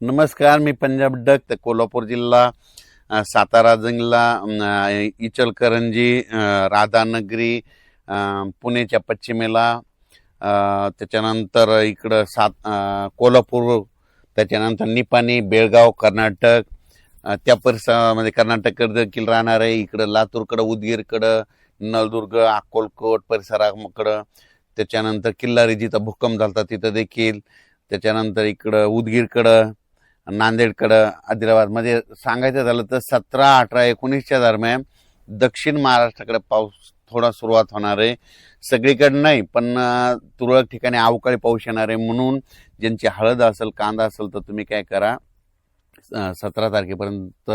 नमस्कार, मी पंजाब डक तर कोल्हापूर जिल्हा, सातारा जिल्हा, इचलकरंजी, राधानगरी, पुणेच्या पश्चिमेला, त्याच्यानंतर इकडं कोल्हापूर, त्याच्यानंतर निपाणी, बेळगाव, कर्नाटक, त्या परिसरामध्ये कर्नाटककडे देखील राहणार आहे. इकडं लातूरकडं, उदगीरकडं, नळदुर्ग, अक्कलकोट परिसराकडं, त्याच्यानंतर किल्लारी जिथं भूकंप झाला तिथं देखील, त्याच्यानंतर इकडं उदगीरकडं, नांदेडकडं, आदिलाबाद मध्ये सांगायचं झालं तर 17, 18, 19च्या दरम्यान दक्षिण महाराष्ट्राकडे पाऊस थोडा सुरुवात होणार आहे. सगळीकडे नाही, पण तुरळक ठिकाणी अवकाळी पाऊस येणार आहे. म्हणून ज्यांची हळद असेल, कांदा असेल, तर तुम्ही काय करा, 17 तारखेपर्यंत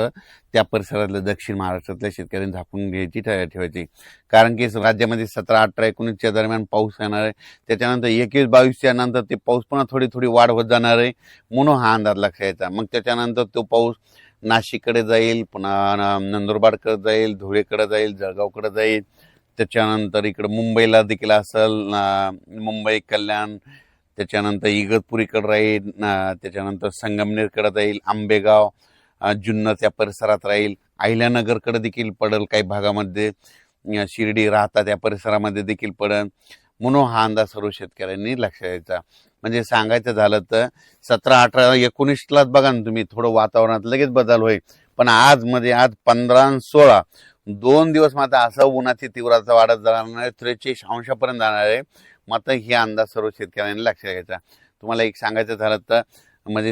त्या परिसरातल्या दक्षिण महाराष्ट्रातल्या शेतकऱ्यांनी झाकून घ्यायची ठेवायची. कारण की राज्यामध्ये 17, 18, 19च्या दरम्यान पाऊस येणार आहे. त्याच्यानंतर 21, 22च्या नंतर ते पाऊस पुन्हा थोडी थोडी वाढ होत जाणार आहे. म्हणून हा अंदाज लक्षात यायचा. मग त्याच्यानंतर तो पाऊस नाशिककडे जाईल, पुन्हा नंदुरबारकडे जाईल, धुळेकडे जाईल, जळगावकडे जाईल. त्याच्यानंतर इकडे मुंबईला देखील असेल, मुंबई, कल्याण, त्याच्यानंतर इगतपुरीकडे राहील, त्याच्यानंतर संगमनेरकडे जाईल, आंबेगाव, जुन्नर त्या परिसरात राहील, अहिल्यानगरकडे देखील पडेल, काही भागामध्ये शिर्डी, राहता त्या परिसरामध्ये देखील पडेल. म्हणून हा अंदाज सर्व शेतकऱ्यांनी लक्षात द्यायचा. म्हणजे सांगायचं झालं तर 17, 18, 19लाच बघा ना तुम्ही, थोडं वातावरणात लगेच बदल होईल. पण आज 15 आणि 16 2 दिवस मात्र असं उन्हाची तीव्रता वाढत जाणार आहे, 43 अंशापर्यंत जाणार आहे. मात्र हे अंदाज सर्व शेतकऱ्यांनी लक्षात घ्यायचा. तुम्हाला एक सांगायचं झालं तर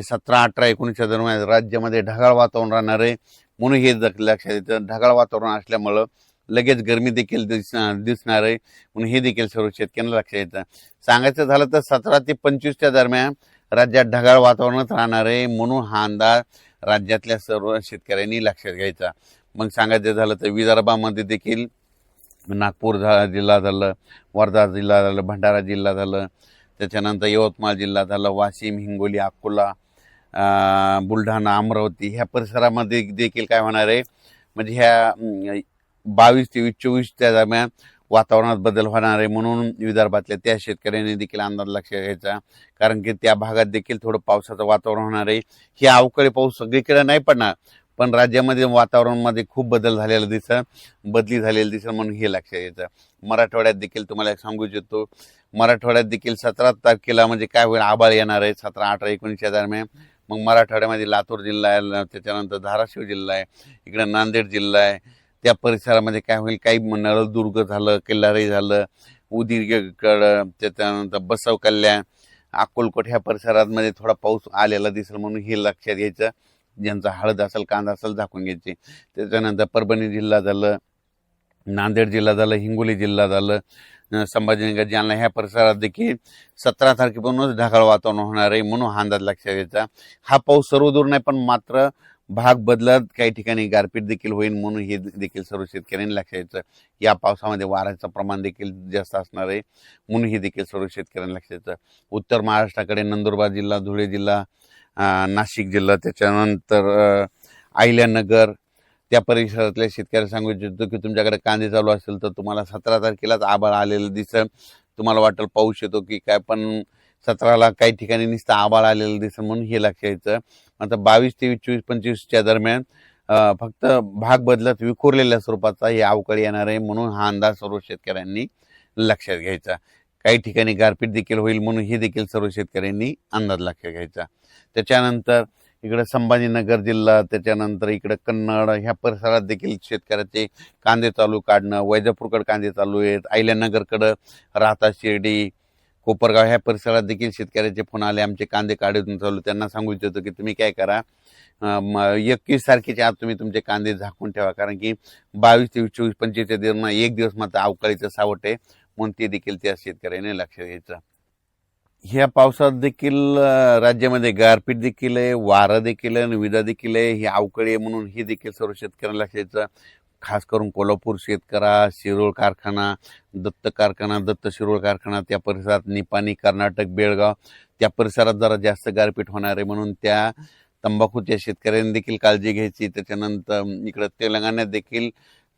17, 18, 19च्या दरम्यान राज्यामध्ये ढगाळ वातावरण राहणार आहे. म्हणून हे लक्षात येतं. ढगाळ वातावरण असल्यामुळं लगेच गरमी देखील दिसणार आहे. म्हणून हे देखील सर्व शेतकऱ्यांना लक्षात येतं. सांगायचं झालं तर 17 ते 25च्या दरम्यान राज्यात ढगाळ वातावरणच राहणार आहे. म्हणून हा अंदाज राज्यातल्या सर्व शेतकऱ्यांनी लक्षात घ्यायचा. मग सांगायचं झालं तर विदर्भामध्ये देखील नागपूर जिल्हा झालं, वर्धा जिल्हा झालं, भंडारा जिल्हा झालं, त्याच्यानंतर यवतमाळ जिल्हा झालं, वाशिम, हिंगोली, अकोला, बुलढाणा, अमरावती ह्या परिसरामध्ये देखील काय होणार आहे, म्हणजे ह्या 22, 23, 24च्या दरम्यान वातावरणात बदल होणार आहे. म्हणून विदर्भातल्या त्या शेतकऱ्यांनी देखील अंदाज लक्षात घ्यायचा. कारण की त्या भागात देखील थोडं पावसाचं वातावरण होणार आहे. हे अवकाळी पाऊस सगळीकडे नाही पडणार, पण राज्यामध्ये वातावरणामध्ये खूप बदली झालेली दिसत. म्हणून हे लक्षात यायचं. मराठवाड्यात देखील तुम्हाला एक सांगू इच्छितो, मराठवाड्यात देखील 17 तारखेला म्हणजे काय होईल, आभाळ येणार आहे 17, 18, 19च्या दरम्यान. मग मराठवाड्यामध्ये लातूर जिल्हा आहे, त्याच्यानंतर धाराशिव जिल्हा आहे, इकडे नांदेड जिल्हा आहे. त्या परिसरामध्ये काय होईल, काही नळदुर्ग झालं, किल्लारी झालं, उदगीरकडं, त्याच्यानंतर बसव कल्याण, अक्कलकोट ह्या परिसरामध्ये थोडा पाऊस आलेला दिसेल. म्हणून हे लक्षात घ्यायचं. ज्यांचा हळद असेल, कांदा असेल, झाकून घ्यायचे. त्याच्यानंतर परभणी जिल्हा झालं, नांदेड जिल्हा झालं, हिंगोली जिल्हा झालं, संभाजीनगर, जालना ह्या परिसरात देखील 17 तारखेपासूनच ढगाळ वातावरण होणार आहे. म्हणून हा अंदाज लक्षात घ्यायचा. हा पाऊस सर्वदूर नाही, पण मात्र भाग बदलत काही ठिकाणी गारपीट देखील होईल. म्हणून हे देखील सर्व शेतकऱ्यांनी लक्षात घ्यायचं. या पावसामध्ये वाऱ्याचं प्रमाण देखील जास्त असणार आहे. म्हणून हे देखील सर्व शेतकऱ्यांनी लक्षात घ्यायचं. उत्तर महाराष्ट्राकडे नंदुरबार जिल्हा, धुळे जिल्हा, नाशिक जिल्हा, त्याच्यानंतर अहिल्यानगर त्या परिसरातल्या शेतकऱ्याला सांगू इच्छितो की तुमच्याकडे कांदे चालू असेल तर तुम्हाला 17 तारखेलाच आभाळ आलेलं दिसेल. तुम्हाला वाटेल पाऊस येतो की काय, पण 17ला काही ठिकाणी नुसतं आभाळ आलेलं दिसेल. म्हणून हे लक्षात यायचं. आता 22, 23, 24, 25च्या दरम्यान फक्त भाग बदलत विखुरलेल्या स्वरूपाचा हे अवकाळी येणार आहे. म्हणून हा अंदाज सर्व शेतकऱ्यांनी लक्षात घ्यायचा. काही ठिकाणी गारपीट देखील होईल. म्हणून हे देखील सर्व शेतकऱ्यांनी अंदाज लक्षात घ्यायचा. त्याच्यानंतर इकडे संभाजीनगर जिल्हा, त्याच्यानंतर इकडे कन्नड ह्या परिसरात देखील शेतकऱ्याचे कांदे चालू काढणं, वैजापूरकडे कांदे चालू आहेत, अहिल्यानगरकडं, राहता, शिर्डी, कोपरगाव ह्या परिसरात देखील शेतकऱ्याचे फोन आले, आमचे कांदे काढून चालू. त्यांना सांगू इच्छितो की तुम्ही काय करा, 21 तारखेच्या आत तुम्ही तुमचे कांदे झाकून ठेवा. कारण की 22, 23, 24, 25च्या दरम्यान एक दिवस मात्र अवकाळीचं सावट आहे. म्हणून ते देखील त्या शेतकऱ्याने लक्षात घ्यायचं. ह्या पावसात देखील राज्यामध्ये गारपीट देखील आहे, वारं देखील आहे, विजा देखील आहे. ही अवकाळी आहे. म्हणून ही देखील सर्व शेतकऱ्यांना लक्षात घ्यायचं. खास करून कोल्हापूर शेतकरा, शिरोळ कारखाना, दत्त शिरोळ कारखाना त्या परिसरात, निपाणी, कर्नाटक, बेळगाव त्या परिसरात जरा जास्त गारपीट होणार आहे. म्हणून त्या तंबाखूच्या शेतकऱ्यांनी देखील काळजी घ्यायची. त्याच्यानंतर इकडं तेलंगणात देखील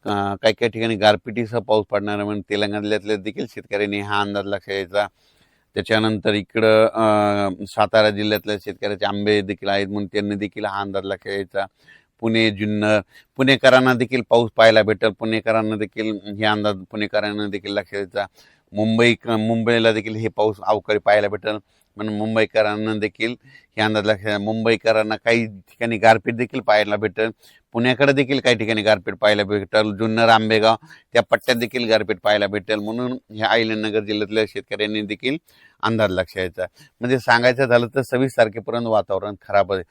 काही काही ठिकाणी गारपिटीसह पाऊस पडणार आहे. म्हणून तेलंगणातल्या देखील शेतकऱ्यांनी हा अंदाज लक्षात घ्यायचा. त्याच्यानंतर इकडं सातारा जिल्ह्यातल्या शेतकऱ्याचे आंबे देखील आहेत म्हणून त्यांनी देखील हा अंदाज लक्षात घ्यायचा. पुणे, जुन्नर, पुणेकरांना देखील पाऊस पाहायला भेटेल. पुणेकरांना देखील हे अंदाज पुणेकरांना देखील लक्षात घ्यायचा. मुंबईला देखील हे पाऊस अवकाळी पाहायला भेटेल म्हणून मुंबईकरांना देखील हे अंदाज लक्षात. मुंबईकरांना काही ठिकाणी गारपीट देखील पाहायला भेटेल. पुण्याकडे देखील काही ठिकाणी गारपीट पाहायला भेटेल. जुन्नर, आंबेगाव त्या पट्ट्यात देखील गारपीट पाहायला भेटेल म्हणून ह्या अहिल्यानगर जिल्ह्यातल्या शेतकऱ्यांनी देखील अंदाज लक्षात घ्यायचा. म्हणजे सांगायचं झालं तर 26 तारखेपर्यंत वातावरण खराब आहे.